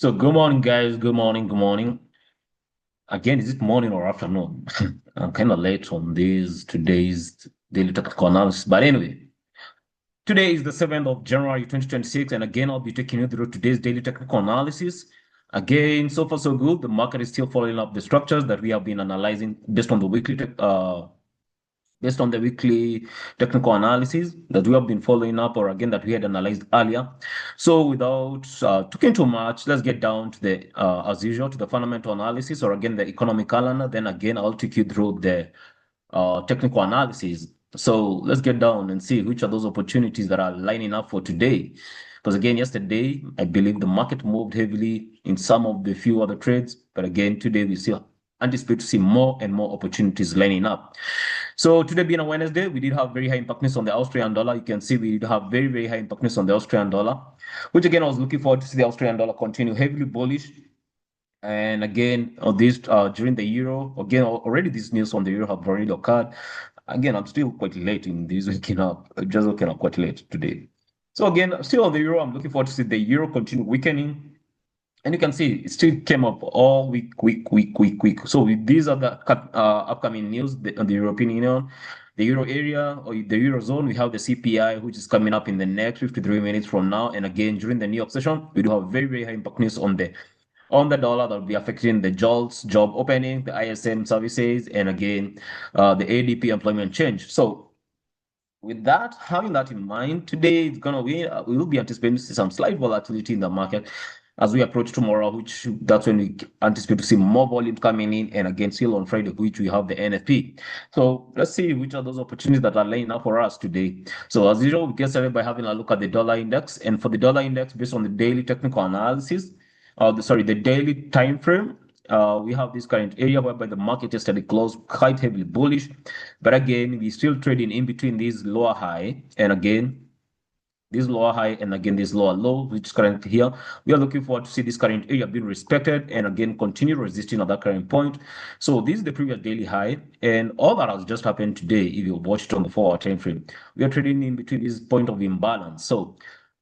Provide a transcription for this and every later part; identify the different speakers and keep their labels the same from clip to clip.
Speaker 1: So good morning, guys. Good morning. Good morning. Again, is it morning or afternoon? I'm kind of late on today's daily technical analysis. But anyway, today is the 7th of January 2026, and again, I'll be taking you through today's daily technical analysis. Again, so far so good. The market is still following up the structures that we have been analyzing based on the weekly technical analysis that we have been following up, or again that we had analyzed earlier. So without talking too much, let's get down to as usual, to the fundamental analysis, or again the economic calendar. Then again, I'll take you through the technical analysis. So let's get down and see which are those opportunities that are lining up for today. Because again, yesterday, I believe the market moved heavily in some of the few other trades. But again, today we still anticipate to see more and more opportunities lining up. So today being a Wednesday, we did have very high impact news on the Australian dollar. You can see we did have very, very high impact news on the Australian dollar, which again, I was looking forward to see the Australian dollar continue heavily bullish. And again, on this during the euro, again, already this news on the euro have already occurred. Again, I'm still quite late in this waking up, just waking up quite late today. So again, still on the euro, I'm looking forward to see the euro continue weakening. And you can see it still came up all week. So these are the upcoming news on the European Union, the euro area, or the eurozone. We have the CPI, which is coming up in the next 53 minutes from now. And again, during the New York session, we do have very, very high impact news on the dollar that will be affecting the JOLTS job opening, the ISM services, and again, the ADP employment change. So with that, having that in mind, today it's gonna be we will be anticipating to see some slight volatility in the market as we approach tomorrow, which that's when we anticipate to see more volume coming in, and again, still on Friday, which we have the NFP. So let's see which are those opportunities that are laying up for us today. So as usual, we get started by having a look at the dollar index, and for the dollar index, based on the daily technical analysis, the daily time frame. We have this current area whereby the market yesterday closed quite heavily bullish, but again, we're still trading in between this lower high and again this lower high and again this lower low, which is currently here. We are looking forward to see this current area being respected and again continue resisting at that current point. So this is the previous daily high, and all that has just happened today. If you watch it on the 4-hour time frame, we are trading in between this point of imbalance. So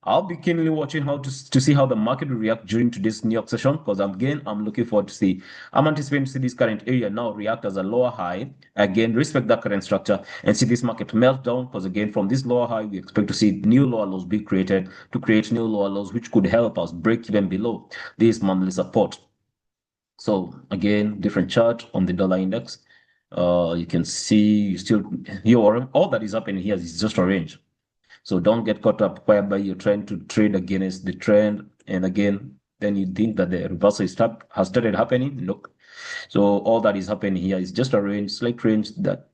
Speaker 1: I'll be keenly watching how to see how the market will react during today's New York session, because again, I'm looking forward to see. I'm anticipating to see this current area now react as a lower high. Again, respect that current structure and see this market melt down, because again, from this lower high, we expect to see new lower lows be created to create new lower lows, which could help us break even below this monthly support. So again, different chart on the dollar index. You can see all that is happening here is just a range. So don't get caught up whereby you're trying to trade against the trend. And again, then you think that the reversal has started happening. Look. So all that is happening here is just a range, slight range that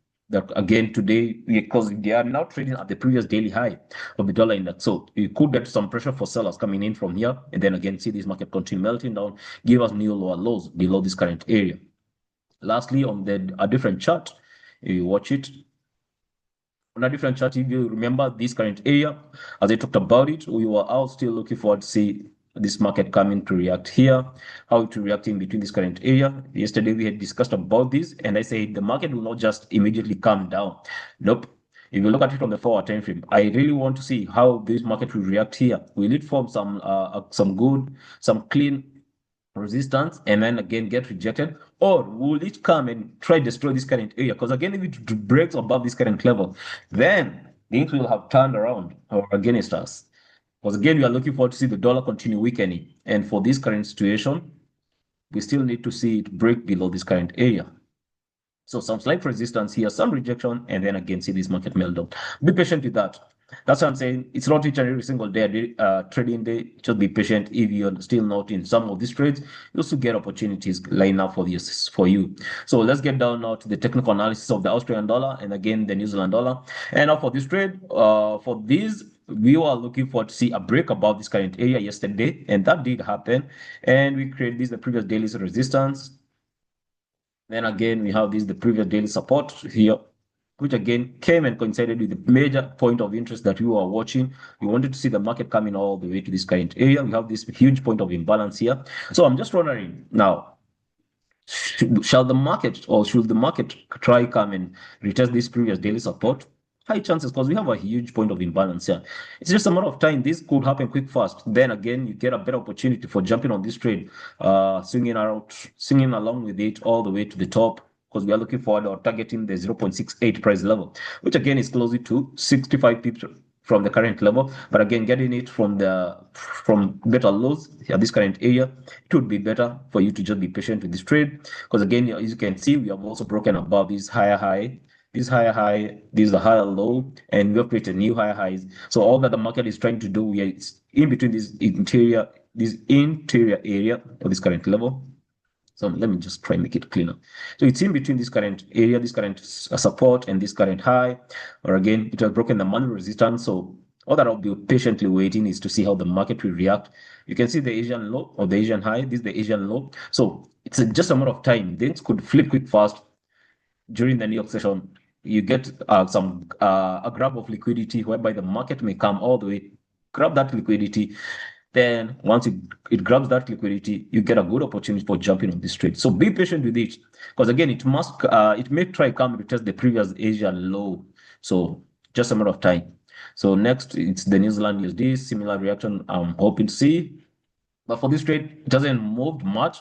Speaker 1: again today, because they are now trading at the previous daily high of the dollar index. So you could get some pressure for sellers coming in from here. And then again, see this market continue melting down, give us new lower lows below this current area. Lastly, on a different chart, you watch it on a different chart, if you remember this current area, as I talked about it, we were all still looking forward to see this market coming to react here, how it will react in between this current area. Yesterday, we had discussed about this, and I said the market will not just immediately come down. Nope. If you look at it on the 4-hour time frame, I really want to see how this market will react here. Will it form some clean resistance and then again get rejected, or will it come and try to destroy this current area? Because again, if it breaks above this current level, then things will have turned around or against us. Because again, we are looking forward to see the dollar continue weakening, and for this current situation, we still need to see it break below this current area. So some slight resistance here, some rejection, and then again see this market meltdown. Be patient with that. That's what I'm saying. It's not each and every single day trading day. Just be patient. If you're still not in some of these trades, you also get opportunities lined up for you. So let's get down now to the technical analysis of the Australian dollar and again the New Zealand dollar. And now for this trade, for these, we were looking for to see a break above this current area yesterday, and that did happen. And we created the previous daily resistance. Then again, we have the previous daily support here, which again came and coincided with the major point of interest that we were watching. We wanted to see the market coming all the way to this current area. We have this huge point of imbalance here. So I'm just wondering now, should the market try come and retest this previous daily support? high chances because we have a huge point of imbalance here. It's just a matter of time. This could happen quick, fast. Then again, you get a better opportunity for jumping on this trade, swinging along with it all the way to the top because we are looking forward or targeting the 0.68 price level, which again is closer to 65 pips from the current level. But again, getting it from better lows at this current area, it would be better for you to just be patient with this trade because again, as you can see, we have also broken above this higher high. This higher high, this is the higher low, and we have created new higher highs. So all that the market is trying to do, we are in between this interior area of this current level. So let me just try and make it cleaner. So it's in between this current area, this current support, and this current high. Or again, it has broken the manual resistance. So all that I'll be patiently waiting is to see how the market will react. You can see the Asian low or the Asian high. This is the Asian low. So it's just a matter of time. Things could flip quick fast during the New York session. You get a grab of liquidity whereby the market may come all the way, grab that liquidity. Then once it grabs that liquidity, you get a good opportunity for jumping on this trade. So be patient with it because again, it may try come to test the previous Asian low. So just a matter of time. So next, it's the New Zealand USD, similar reaction I'm hoping to see. But for this trade, it hasn't moved much.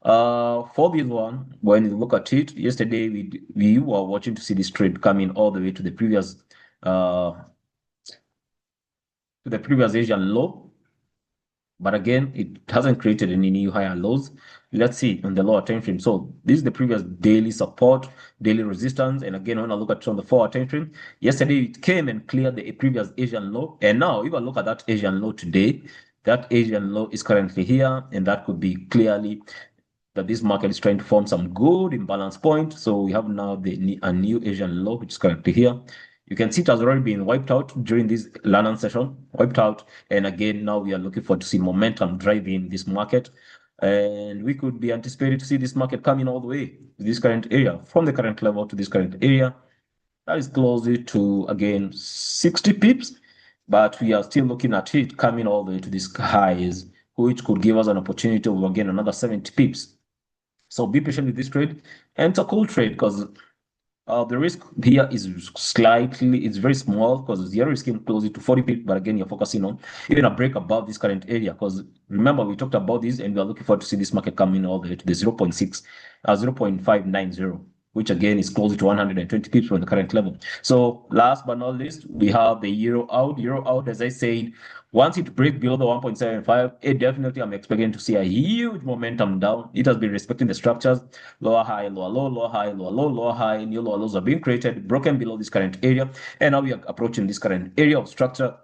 Speaker 1: For this one, when you look at it, yesterday we were watching to see this trade coming all the way to the previous Asian low. But again, it hasn't created any new higher lows. Let's see on the lower time frame. So this is the previous daily support, daily resistance. And again, when I look at it on the 4-hour time frame, yesterday it came and cleared the previous Asian low. And now, if I look at that Asian low today, that Asian low is currently here, and that could be clearly that this market is trying to form some good imbalance point. So we have now a new Asian low, which is currently here. You can see it has already been wiped out during this London session, wiped out. And again, now we are looking forward to see momentum driving this market. And we could be anticipating to see this market coming all the way to this current area, from the current level to this current area. That is closer to, again, 60 pips. But we are still looking at it coming all the way to these highs, which could give us an opportunity of, again, another 70 pips. So be patient with this trade. And it's a cool trade because the risk here is it's very small because you're risking closer to 40 pips, but again, you're focusing on even a break above this current area. Because remember, we talked about this and we are looking forward to see this market coming all the way to the 0.590, which again is closer to 120 pips from the current level. So last but not least, we have the euro out. Euro out, as I said, once it breaks below the 1.75, it definitely I'm expecting to see a huge momentum down. It has been respecting the structures, lower high, lower low, lower high, lower low, lower high, new lower lows are being created, broken below this current area, and now we are approaching this current area of structure.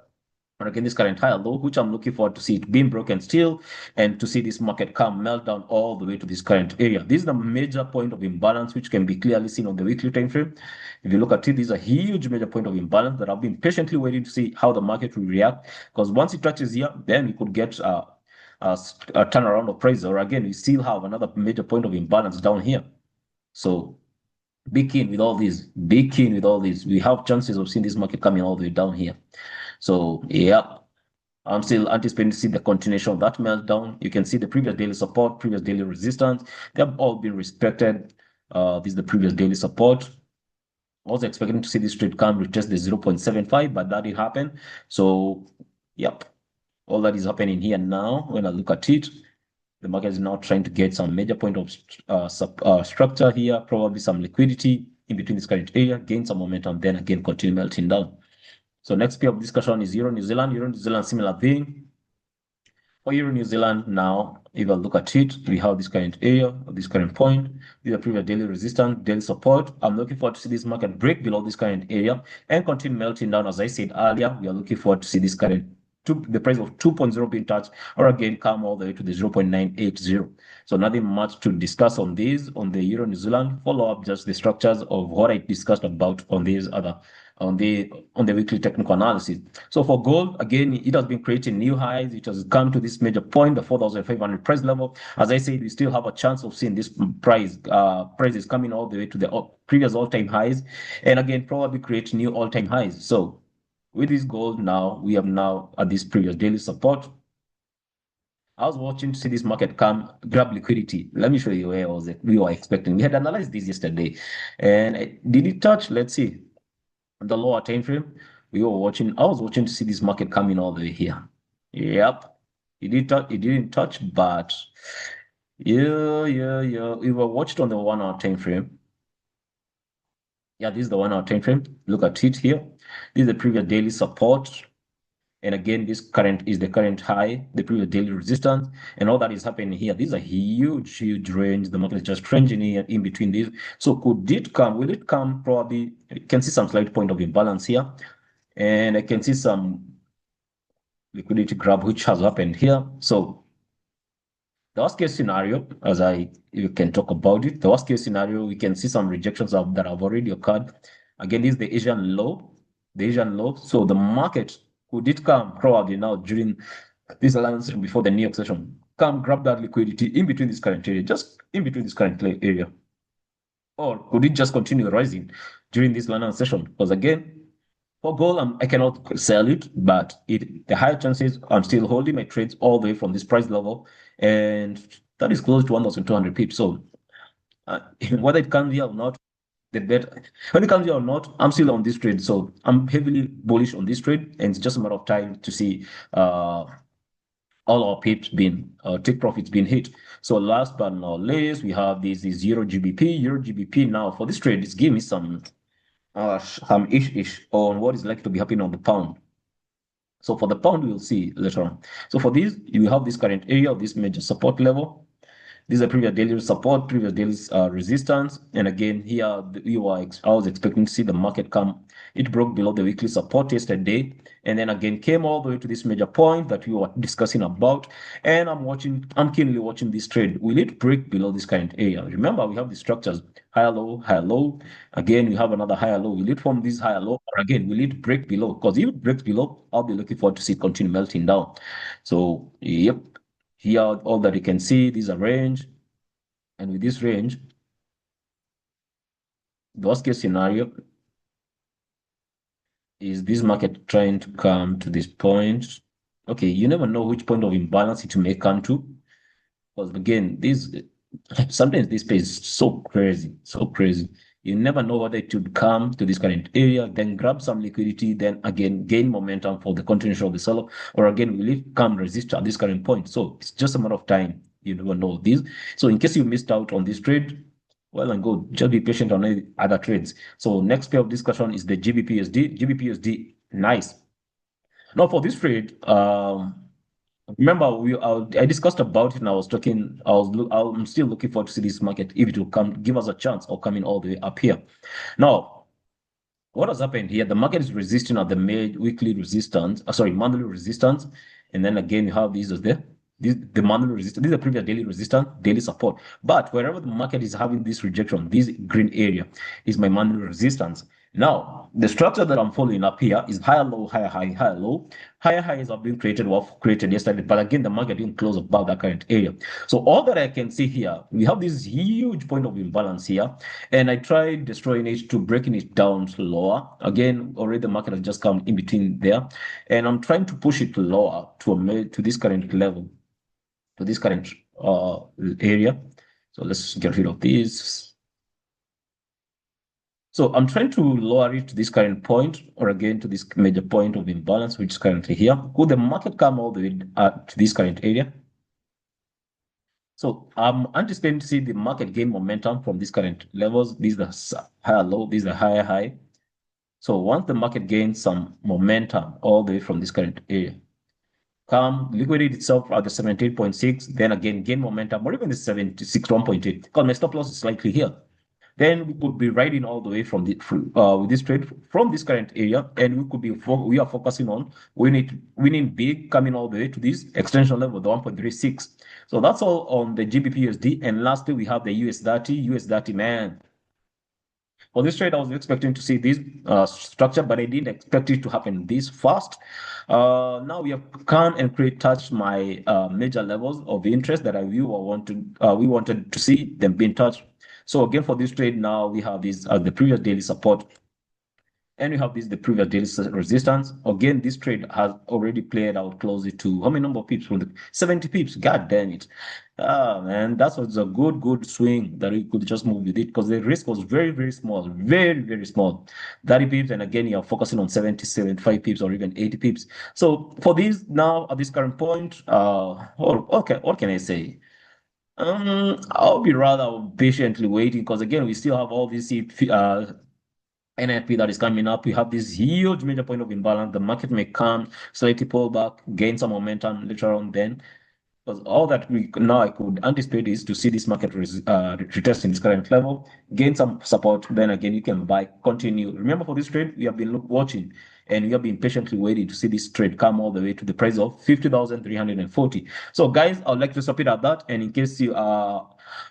Speaker 1: Or again, this current higher low, which I'm looking forward to see it being broken still, and to see this market come melt down all the way to this current area. This is the major point of imbalance, which can be clearly seen on the weekly time frame. If you look at it, this is a huge major point of imbalance that I've been patiently waiting to see how the market will react. Because once it touches here, then we could get a turnaround of price, or again, we still have another major point of imbalance down here. So be keen with all these. Be keen with all these. We have chances of seeing this market coming all the way down here. So yeah, I'm still anticipating to see the continuation of that meltdown. You can see the previous daily support, previous daily resistance. They have all been respected. This is the previous daily support. Also expecting to see this trade come retest the 0.75, but that didn't happen. So yep, all that is happening here now. When I look at it, the market is now trying to get some major point of structure here, probably some liquidity in between this current area, gain some momentum, then again continue melting down. So next pair of discussion is Euro New Zealand. Euro New Zealand, similar thing. For Euro New Zealand now, if I look at it, we have this current area, this current point, these are previous daily resistance, daily support. I'm looking forward to see this market break below this current area and continue melting down. As I said earlier, we are looking forward to see this current the price of 2.0 being touched, or again come all the way to the 0.980. So nothing much to discuss on this on the Euro New Zealand. Follow up just the structures of what I discussed about on these other on the weekly technical analysis. So for gold, again, it has been creating new highs. It has come to this major point, the 4,500 price level. As I said, we still have a chance of seeing this price is coming all the way to the previous all-time highs, and again probably create new all-time highs. So with this gold now, we have now at this previous daily support. I was watching to see this market come grab liquidity. Let me show you where we were expecting. We had analyzed this yesterday, and did it touch? Let's see. On the lower time frame, we were watching. I was watching to see this market coming all the way here. Yep, it didn't touch, but yeah. We were watched on the 1 hour time frame. Yeah, this is the 1 hour time frame. Look at it here. This is the previous daily support. And again, this current is the current high, the previous daily resistance, and all that is happening here. These are huge range. The market is just trending here in between these. So could it come? Will it come? Probably. You can see some slight point of imbalance here. And I can see some liquidity grab which has happened here. So the worst case scenario, as you can talk about it, the worst case scenario, we can see some rejections that have already occurred. Again, this is the Asian low, So the market, could it come probably now during this alignment session before the New York session? Come grab that liquidity in between this current area, just in between this current area. Or could it just continue rising during this alignment session? Because again, for gold, I cannot sell it, but the higher chances I'm still holding my trades all the way from this price level, and that is close to 1,200 pips. So whether it comes here or not, the bet when it comes here or not, I'm still on this trade. So I'm heavily bullish on this trade, and it's just a matter of time to see all our pips being take profits being hit. So last but not least, we have this is Euro GBP. Euro GBP now for this trade is giving me some ish on what is likely to be happening on the pound. So for the pound, we'll see later on. So for this, you have this current area of this major support level. These are previous daily support, previous daily resistance. And again, here I was expecting to see the market come. It broke below the weekly support yesterday, and then again came all the way to this major point that we were discussing about. And I'm keenly watching this trade. Will it break below this current area? Remember, we have the structures higher, low, higher, low. Again, we have another higher low. Will it form this higher low? Or again, will it break below? Because if it breaks below, I'll be looking forward to see it continue melting down. So, yep. Here, all that you can see, these are range. And with this range, the worst case scenario is this market trying to come to this point. Okay, you never know which point of imbalance it may come to. Because again, sometimes this space is so crazy. You never know whether it would come to this current area, then grab some liquidity, then again gain momentum for the continuation of the sell, or again will it come resist at this current point. So it's just a matter of time. You never know this. So in case you missed out on this trade, well and good. Just be patient on any other trades. So next pair of discussion is the GBPUSD. GBPUSD, nice. Now for this trade, remember, I discussed about it, and I was talking. I'm still looking forward to see this market if it will come, give us a chance of coming all the way up here. Now, what has happened here? The market is resisting at the weekly resistance. Monthly resistance, and then again you have these as the monthly resistance. This is the previous daily resistance, daily support. But wherever the market is having this rejection, this green area is my monthly resistance. Now, the structure that I'm following up here is higher, low, higher, high, higher, low. Higher highs have been created yesterday, but again, the market didn't close above that current area. So all that I can see here, we have this huge point of imbalance here, and I tried destroying it to breaking it down lower. Again, already the market has just come in between there, and I'm trying to push it lower to this current level, to this current area. So let's get rid of this. So I'm trying to lower it to this current point, or again to this major point of imbalance, which is currently here. Could the market come all the way to this current area? So I'm anticipating to see the market gain momentum from these current levels. These are higher low, these are higher high. So once the market gains some momentum all the way from this current area, come liquidate itself at the 78.6, then again gain momentum, or even the 76.1.8, because my stop loss is slightly here. Then we could be riding all the way from with this trade from this current area, and we are focusing on winning big, coming all the way to this extension level, the 1.36. So that's all on the GBPUSD. And lastly, we have the US30 man. For this trade, I was expecting to see this structure, but I didn't expect it to happen this fast. Now we have come and touched my major levels of interest that we wanted to see them being touched. So again, for this trade now, we have this as the previous daily support. And we have this the previous daily resistance. Again, this trade has already played out closely to how many number of pips from the 70 pips. God damn it. Ah man, that was a good swing that we could just move with it because the risk was very small, very small. 30 pips, and again you're focusing on 70, 75 pips or even 80 pips. So for this now at this current point, okay, what can I say? I'll be rather patiently waiting because again we still have all these NFP that is coming up. We have this huge major point of imbalance. The market may come, slightly pull back, gain some momentum later on then. Because all that we now I could anticipate is to see this market retest in this current level, gain some support, then again you can buy, continue. Remember for this trade, we have been watching and we have been patiently waiting to see this trade come all the way to the price of 50,340. So guys, I would like to stop it at that. And in case you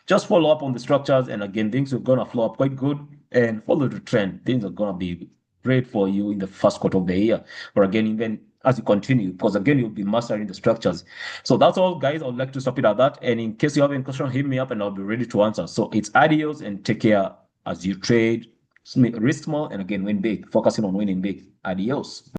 Speaker 1: just follow up on the structures, and again, things are gonna flow up quite good and follow the trend. Things are gonna be great for you in the first quarter of the year. Or again, even as you continue, because again, you'll be mastering the structures. So that's all, guys. I would like to stop it at that. And in case you have any question, hit me up and I'll be ready to answer. So it's adios and take care as you trade, risk small, and again, win big, focusing on winning big. Adios.